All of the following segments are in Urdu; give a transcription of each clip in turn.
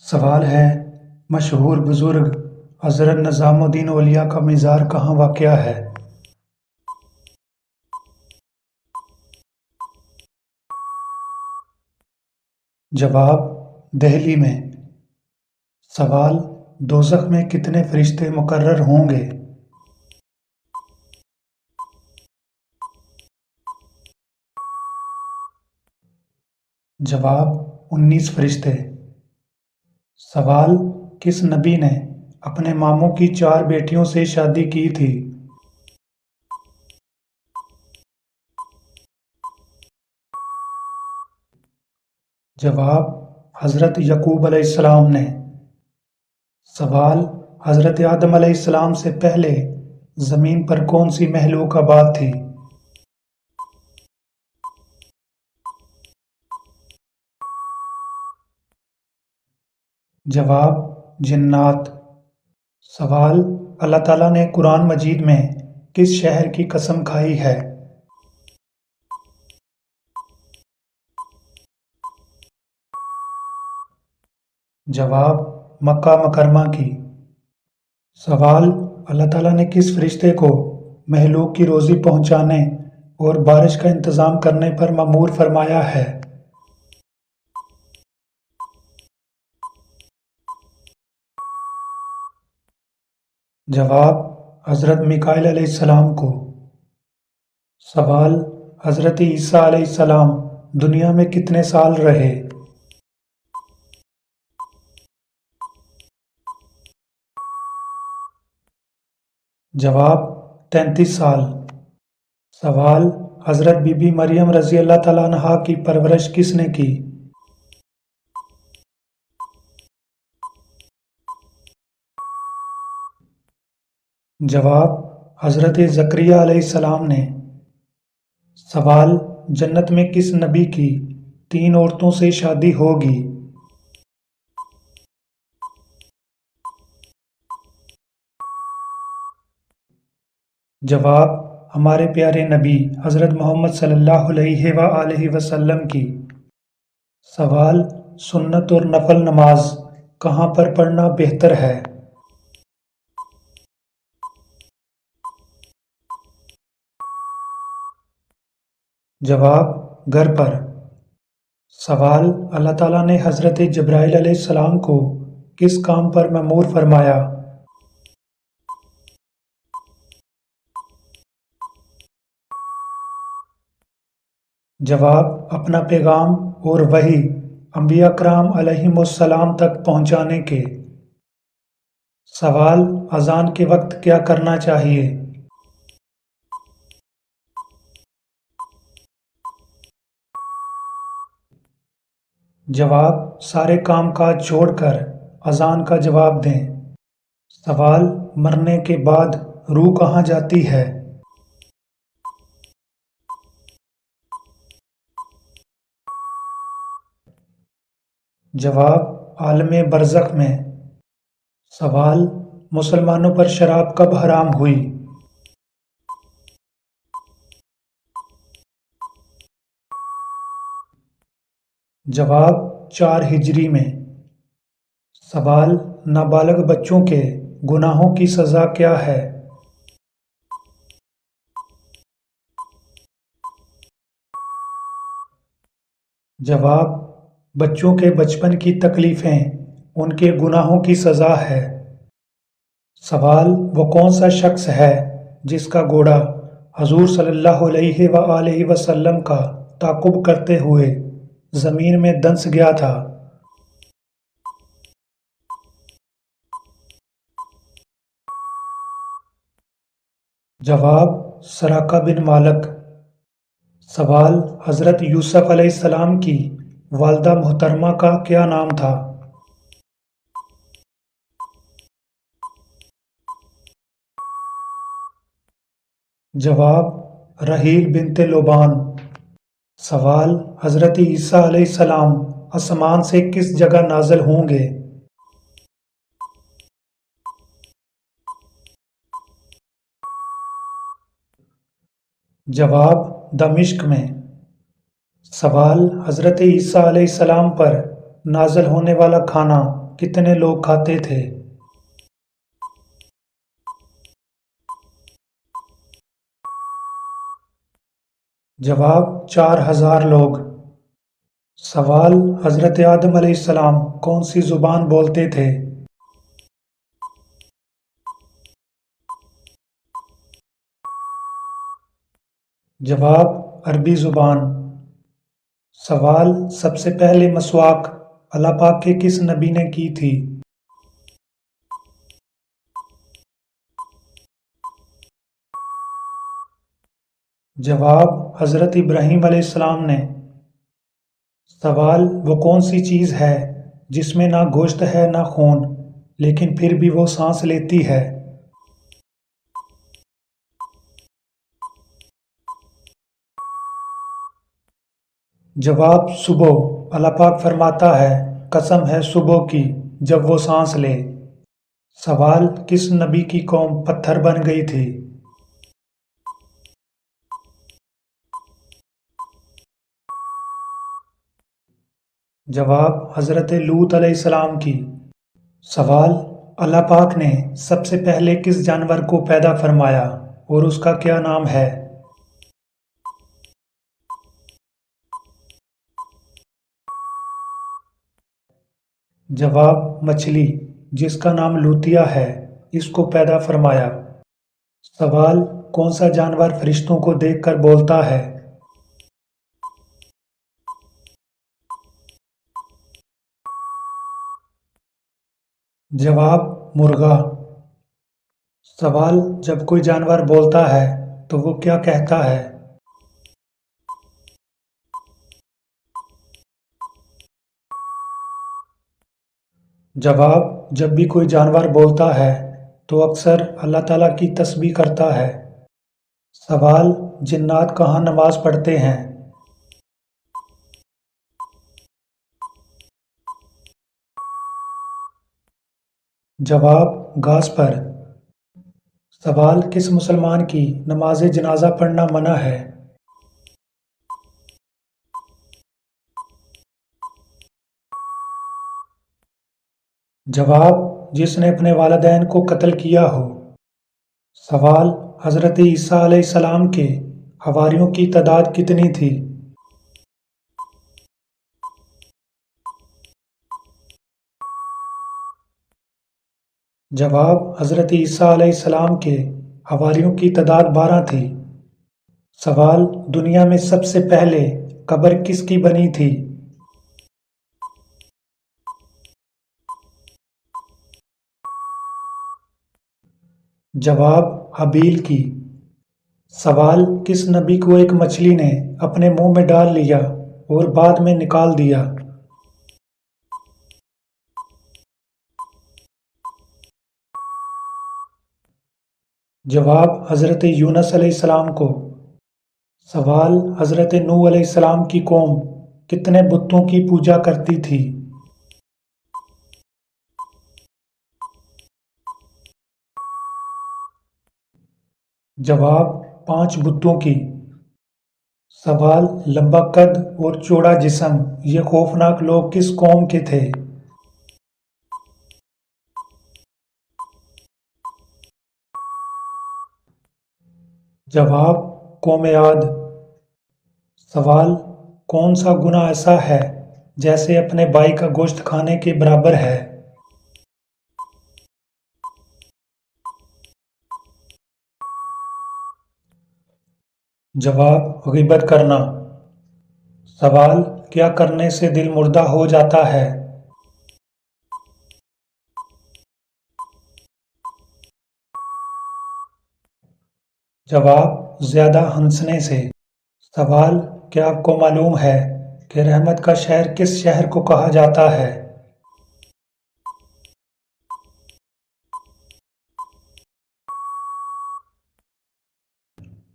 سوال ہے: مشہور بزرگ حضرت نظام الدین اولیاء کا مزار کہاں واقع ہے؟ جواب: دہلی میں۔ سوال: دوزخ میں کتنے فرشتے مقرر ہوں گے؟ جواب: 19 فرشتے۔ سوال: کس نبی نے اپنے ماموں کی 4 بیٹیوں سے شادی کی تھی؟ جواب: حضرت یعقوب علیہ السلام نے۔ سوال: حضرت آدم علیہ السلام سے پہلے زمین پر کون سی مخلوق آباد تھی؟ جواب: جنات۔ سوال: اللہ تعالیٰ نے قرآن مجید میں کس شہر کی قسم کھائی ہے؟ جواب: مکہ مکرمہ کی۔ سوال: اللہ تعالیٰ نے کس فرشتے کو مخلوق کی روزی پہنچانے اور بارش کا انتظام کرنے پر مأمور فرمایا ہے؟ جواب: حضرت میکائیل علیہ السلام کو۔ سوال: حضرت عیسیٰ علیہ السلام دنیا میں کتنے سال رہے؟ جواب: 33 سال۔ سوال: حضرت بی بی مریم رضی اللہ تعالیٰ عنہا کی پرورش کس نے کی؟ جواب: حضرت زکریہ علیہ السلام نے۔ سوال: جنت میں کس نبی کی 3 عورتوں سے شادی ہوگی؟ جواب: ہمارے پیارے نبی حضرت محمد صلی اللہ علیہ وآلہ وسلم کی۔ سوال: سنت اور نفل نماز کہاں پر پڑھنا بہتر ہے؟ جواب: گھر پر۔ سوال: اللہ تعالیٰ نے حضرت جبرائیل علیہ السلام کو کس کام پر مأمور فرمایا؟ جواب: اپنا پیغام اور وحی انبیاء کرام علیہم السلام تک پہنچانے کے۔ سوال: اذان کے وقت کیا کرنا چاہیے؟ جواب: سارے کام کاج چھوڑ کر اذان کا جواب دیں۔ سوال: مرنے کے بعد روح کہاں جاتی ہے؟ جواب: عالم برزخ میں۔ سوال: مسلمانوں پر شراب کب حرام ہوئی؟ جواب: 4 ہجری میں۔ سوال: نابالغ بچوں کے گناہوں کی سزا کیا ہے؟ جواب: بچوں کے بچپن کی تکلیفیں ان کے گناہوں کی سزا ہے۔ سوال: وہ کون سا شخص ہے جس کا گھوڑا حضور صلی اللہ علیہ وآلہ وسلم کا تعاقب کرتے ہوئے زمین میں دنس گیا تھا؟ جواب: سراقہ بن مالک۔ سوال: حضرت یوسف علیہ السلام کی والدہ محترمہ کا کیا نام تھا؟ جواب: رحیل بنت لوبان۔ سوال: حضرت عیسیٰ علیہ السلام آسمان سے کس جگہ نازل ہوں گے؟ جواب: دمشق میں۔ سوال: حضرت عیسیٰ علیہ السلام پر نازل ہونے والا کھانا کتنے لوگ کھاتے تھے؟ جواب 4000 لوگ۔ سوال حضرت آدم علیہ السلام کون سی زبان بولتے تھے؟ جواب عربی زبان۔ سوال سب سے پہلے مسواک اللہ پاک کے کس نبی نے کی تھی؟ جواب حضرت ابراہیم علیہ السلام نے۔ سوال وہ کون سی چیز ہے جس میں نہ گوشت ہے نہ خون لیکن پھر بھی وہ سانس لیتی ہے؟ جواب صبح۔ اللہ پاک فرماتا ہے قسم ہے صبح کی جب وہ سانس لے۔ سوال کس نبی کی قوم پتھر بن گئی تھی؟ جواب حضرت لوط علیہ السلام کی۔ سوال اللہ پاک نے سب سے پہلے کس جانور کو پیدا فرمایا اور اس کا کیا نام ہے؟ جواب مچھلی جس کا نام لوتیا ہے اس کو پیدا فرمایا۔ سوال کون سا جانور فرشتوں کو دیکھ کر بولتا ہے؟ جواب مرغا۔ سوال جب کوئی جانور بولتا ہے تو وہ کیا کہتا ہے؟ جواب جب بھی کوئی جانور بولتا ہے تو اکثر اللہ تعالیٰ کی تسبیح کرتا ہے۔ سوال جنات کہاں نماز پڑھتے ہیں؟ جواب گھاس پر۔ سوال کس مسلمان کی نماز جنازہ پڑھنا منع ہے؟ جواب جس نے اپنے والدین کو قتل کیا ہو۔ سوال حضرت عیسیٰ علیہ السلام کے حواریوں کی تعداد کتنی تھی؟ جواب حضرت عیسیٰ علیہ السلام کے حواریوں کی تعداد 12 تھی۔ سوال دنیا میں سب سے پہلے قبر کس کی بنی تھی؟ جواب حابیل کی۔ سوال کس نبی کو ایک مچھلی نے اپنے منہ میں ڈال لیا اور بعد میں نکال دیا؟ جواب حضرت یونس علیہ السلام کو۔ سوال حضرت نوح علیہ السلام کی قوم کتنے بتوں کی پوجا کرتی تھی؟ جواب 5 بتوں کی۔ سوال لمبا قد اور چوڑا جسم یہ خوفناک لوگ کس قوم کے تھے؟ جواب قوم عاد۔ سوال کون سا گناہ ایسا ہے جیسے اپنے بھائی کا گوشت کھانے کے برابر ہے؟ جواب غیبت کرنا۔ سوال کیا کرنے سے دل مردہ ہو جاتا ہے؟ جواب زیادہ ہنسنے سے۔ سوال کیا آپ کو معلوم ہے کہ رحمت کا شہر کس شہر کو کہا جاتا ہے؟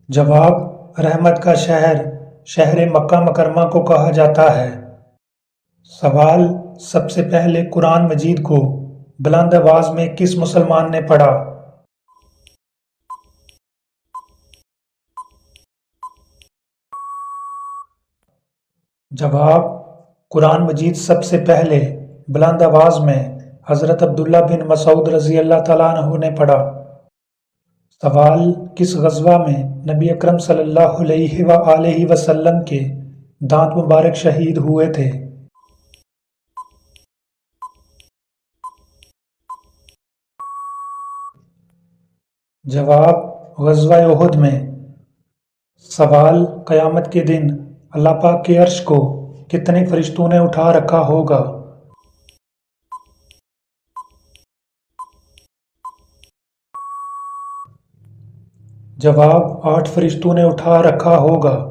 جواب رحمت کا شہر شہر مکہ مکرمہ کو کہا جاتا ہے۔ سوال سب سے پہلے قرآن مجید کو بلند آواز میں کس مسلمان نے پڑھا؟ جواب قرآن مجید سب سے پہلے بلند آواز میں حضرت عبداللہ بن مسعود رضی اللہ تعالیٰ عنہ نے پڑھا۔ سوال: کس غزوہ میں نبی اکرم صلی اللہ علیہ وآلہ وسلم کے دانت مبارک شہید ہوئے تھے؟ جواب: غزوہ احد میں۔ سوال: قیامت کے دن اللہ پاک کے عرش کو کتنے فرشتوں نے اٹھا رکھا ہوگا؟ جواب: 8 فرشتوں نے اٹھا رکھا ہوگا۔